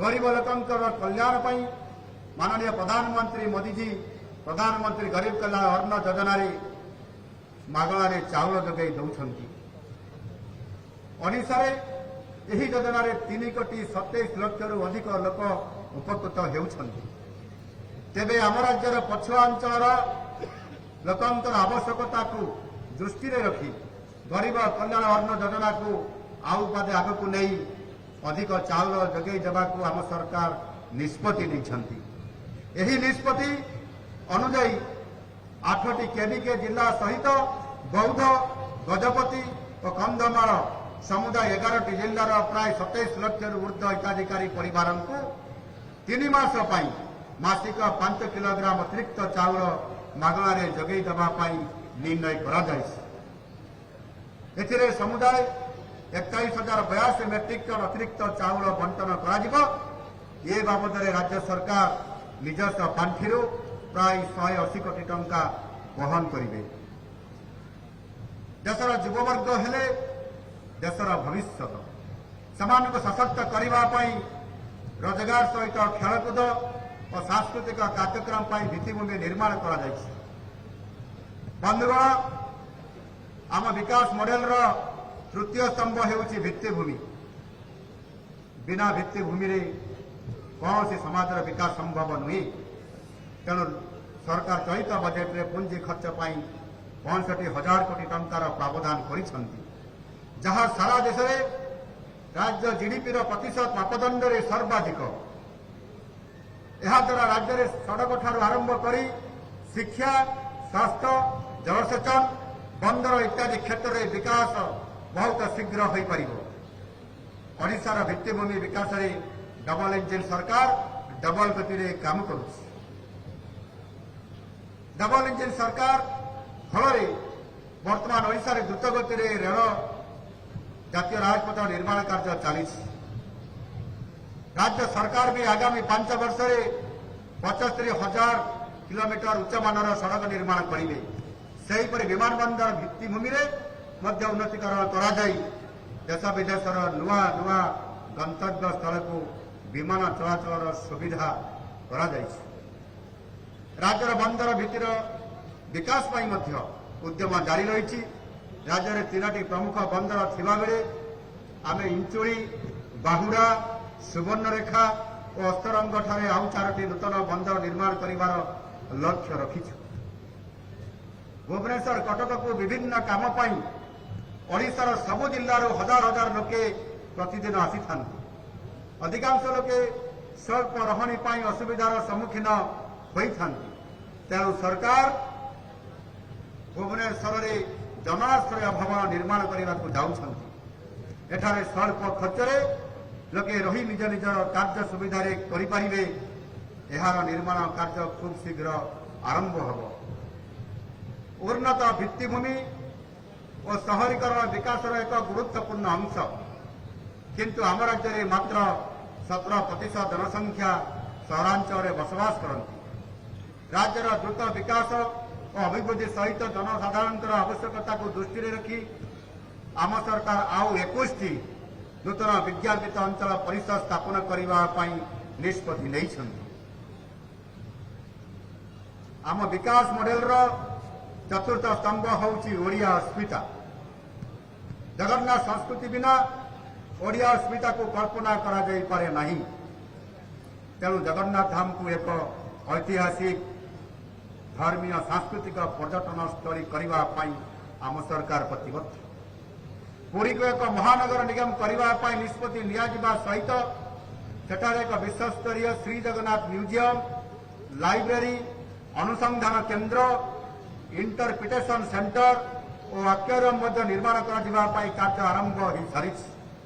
गरीब लोकंकर कल्याण पाई माननीय प्रधानमंत्री मोदी जी प्रधानमंत्री गरीब कल्याण अन्न योजना मागणारे चाउल जोगे दौरान ओडिशा यही योजन 3,27,00,000 रु अधिक लोक उपकृत होउछन्ति। तेबे आम राज्यर पछुआ अंचल लोकंकर आवश्यकता को दृष्टि रखी गरीब कल्याण अन्न योजना को आउ पादे आगक नहीं अधिक चाउल जोगे देवाक आम सरकार निष्पत्ति नहीं। यही निष्पत्ति अनुजाई 8टी केविके जिला सहित बौद्ध गजपति और कंधमाल समुदाय 11टी जिलार प्राय 27 लाख रु ऊर्ध्व हिताधिकारी परिवार को 3 मास मासिक 5 किलोग्राम अतिरिक्त चाउल मागणारे जोगई देवाई निर्णय कर समुदाय 21,082 मेट्रिक टन अतिरिक्त चाउल बंटन कर बाबद राज्य सरकार निजस्व पांठि प्राय 180 कोटी टंका वहन करेंगे। देशर युववर्ग हेले देशर भविष्य समान सशक्त करने रोजगार सहित खेलकूद और सांस्कृतिक कार्यक्रम भित्तिभूमि निर्माण कर बंधुगण आम विकास मॉडल तृतीय स्तंभ होउछि भित्तिभूमि। बिना भित्तिभूमि कौन सी समाज विकास संभव नुहे। तेणु सरकार चलित बजेट में पुंजी खर्च पर 65,000 कोटी टंकार प्रावधान करिसेंति जहाँ सारा देश में राज्य जीडीपी प्रतिशत मापदंड में सर्वाधिक। द्वारा राज्य में सड़क ठार आरंभ कर शिक्षा स्वास्थ्य जलसेचन बंदर इत्यादि क्षेत्र में विकास बहुत शीघ्र हो पार। ओडिशार भित्तिभूमि विकास में डबल इंजिन सरकार डबल गति में काम करुछि। डबल इंजिन सरकार फल वर्तमान ओडिशा रे द्रुत गति में रेल जातीय राजपथ निर्माण कार्य चली। राज्य सरकार भी आगामी 5 वर्ष में 75,000 किलोमीटर उच्चमानर सड़क निर्माण करेंगे। सेहीपरि विमान बंदर भित्तिभूमि में उन्नतीकरण कर देश विदेशर नुआ नुआ गंतव्य स्थल को विमान चलाचल सुविधा राज्यर बंदर भित्तिर विकास उद्यम जारी रही। राज्य में 3टी प्रमुख बंदर थिबा बेले आमे इंचुड़ी बाहुड़ा सुवर्णरेखा और अस्तरंग ठारे आउ 4टी नूतन बंदर निर्माण करिवार लक्ष्य रखिछु। भुवनेश्वर कटक को विभिन्न काम पाई ओडिशार सबु जिल्लार हजार हजार लोके प्रतिदिन आसी थांती। अधिकांश लोके स्वल्प रहणी पाई असुविधार सम्मुखीन होई थांती। तेणु सरकार भुवनेश्वर में जनाश्रय भवन निर्माण करने को जाउछंती। एठारे स्वल्प खर्चरे लोके रही निज निज कार्य सुविधा करें। यार निर्माण कार्य खूब शीघ्र आरंभ होब। उन्नत भित्तिभूमि और शहरीकरण विकास एक गुरुत्वपूर्ण अंश किंतु आम राज्य में मात्र 17% जनसंख्या सहरांचल बसवास करती। राज्यर द्रुत विकास और अभिवृद्धि सहित जनसाधारण आवश्यकता को दृष्टि रखी आम सरकार आउ 21टी नूतन विज्ञापित अंचल परिषद स्थापन करने निष्पत्ति नहीं। आम विकास मॉडल चतुर्थ स्तंभ होउछि ओडिया अस्मिता। जगन्नाथ संस्कृति बिना ओडिया अस्मिता को कल्पना करा जाई पारे नहीं। तेणु जगन्नाथ धाम को एक ऐतिहासिक धर्मीय सांस्कृतिक पर्यटन स्थली करने आम सरकार प्रतिबद्ध। पुरी को एक महानगर निगम करने निष्पत्ति नियाजिबा सहित सेठारे एक विश्वस्तरीय श्री जगन्नाथ म्यूजियम लाइब्रेरी अनुसंधान केन्द्र इंटरप्रिटेशन सेंटर और एक्वेरियम निर्माण कार्य आरंभ हो सारी।